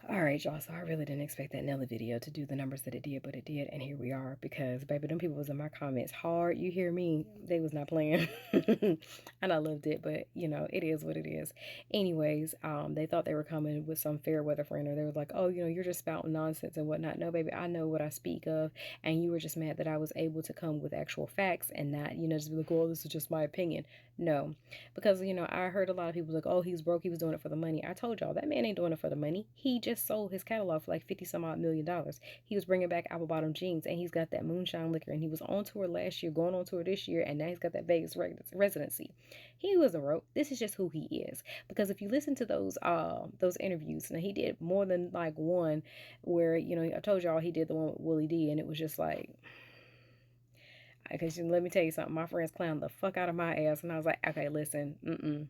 All right, y'all. So I really didn't expect that Nelly video to do the numbers that it did, but it did, and here we are. Because baby, them people was in my comments hard. You hear me? They was not playing, and I loved it. But you know, it is what it is. Anyways, they thought they were coming with some fair weather friend, or they were like, oh, you know, you're just spouting nonsense and whatnot. No, baby, I know what I speak of, and you were just mad that I was able to come with actual facts and not, you know, just be like, oh, this is just my opinion. No, because you know, I heard a lot of people like, oh, he's broke, he was doing it for the money. I told y'all that man ain't doing it for the money. He just sold his catalog for like 50 some odd $1 million. He was bringing back apple bottom jeans, and he's got that moonshine liquor, and he was on tour last year, going on tour this year, and now he's got that Vegas residency. He wasn't broke. This is just who he is. Because if you listen to those interviews, now he did more than like one where, you know, I told y'all he did the one with Willie D, and it was just like, because let me tell you something, my friends clowned the fuck out of my ass, and I was like, okay, listen,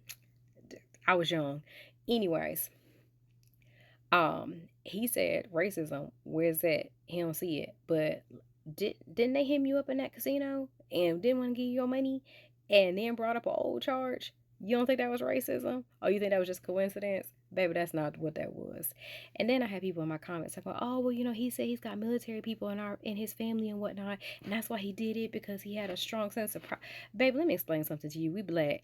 I was young. Anyways, he said racism, where's that? He don't see it. But didn't they hit you up in that casino and didn't want to give you your money and then brought up an old charge? You don't think that was racism? Or you think that was just coincidence? Baby, that's not what that was. And then I had people in my comments like, oh, well, you know, he said he's got military people in his family and whatnot, and that's why he did it, because he had a strong sense of pride. Baby, let me explain something to you. We black.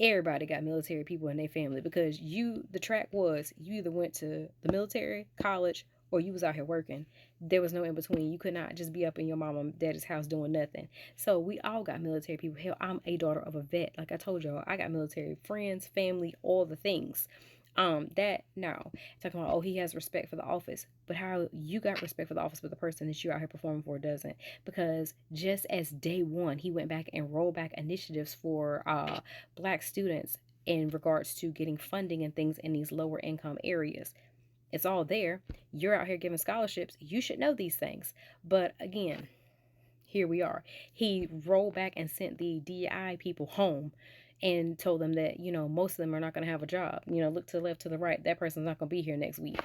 Everybody got military people in their family, because the track was, you either went to the military, college, or you was out here working. There was no in between. You could not just be up in your mama and daddy's house doing nothing. So we all got military people. Hell, I'm a daughter of a vet. Like I told y'all, I got military friends, family, all the things. That no. Talking about, oh, he has respect for the office. But how you got respect for the office, but the person that you out here performing for doesn't? Because just as day one, he went back and rolled back initiatives for black students in regards to getting funding and things in these lower income areas. It's all there. You're out here giving scholarships. You should know these things. But again, here we are. He rolled back and sent the DI people home and told them that, you know, most of them are not going to have a job. You know, look to the left, to the right. That person's not going to be here next week.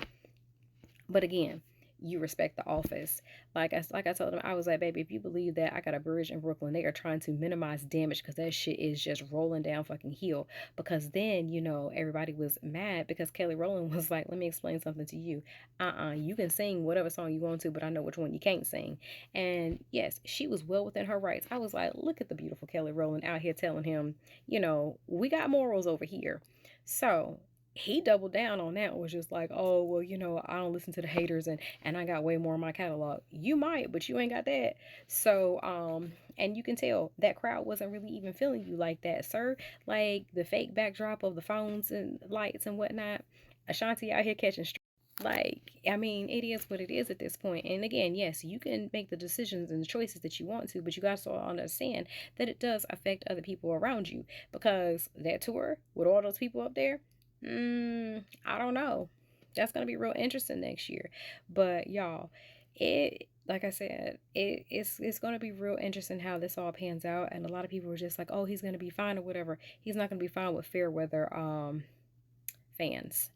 But again, you respect the office. Like I told them, I was like, baby, if you believe that I got a bridge in Brooklyn, they are trying to minimize damage because that shit is just rolling down fucking hill. Because then, you know, everybody was mad because Kelly Rowland was like, let me explain something to you. You can sing whatever song you want to, but I know which one you can't sing. And yes, she was well within her rights. I was like, look at the beautiful Kelly Rowland out here telling him, you know, we got morals over here. So he doubled down on that, was just like, oh, well, you know, I don't listen to the haters, and I got way more in my catalog. You might, but you ain't got that. So and you can tell that crowd wasn't really even feeling you like that, sir. Like the fake backdrop of the phones and lights and whatnot, Ashanti out here catching like, I mean, it is what it is at this point. And again, yes, you can make the decisions and the choices that you want to, but you got to understand that it does affect other people around you, because that tour with all those people up there, I don't know. That's gonna be real interesting next year. But y'all, it, like I said, it's gonna be real interesting how this all pans out. And a lot of people were just like, oh, he's gonna be fine or whatever. He's not gonna be fine with fair weather fans.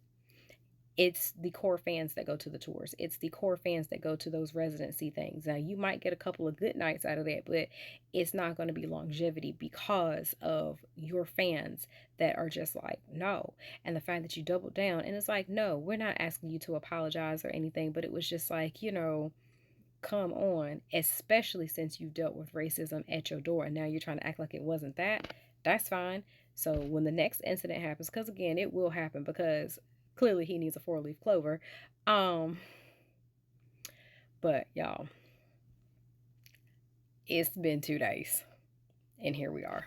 It's the core fans that go to the tours. It's the core fans that go to those residency things. Now, you might get a couple of good nights out of that, but it's not going to be longevity because of your fans that are just like, no. And the fact that you doubled down, and it's like, no, we're not asking you to apologize or anything, but it was just like, you know, come on, especially since you dealt with racism at your door and now you're trying to act like it wasn't that. That's fine. So when the next incident happens, because again, it will happen, because clearly he needs a four-leaf clover. Um, but y'all, it's been 2 days, and here we are.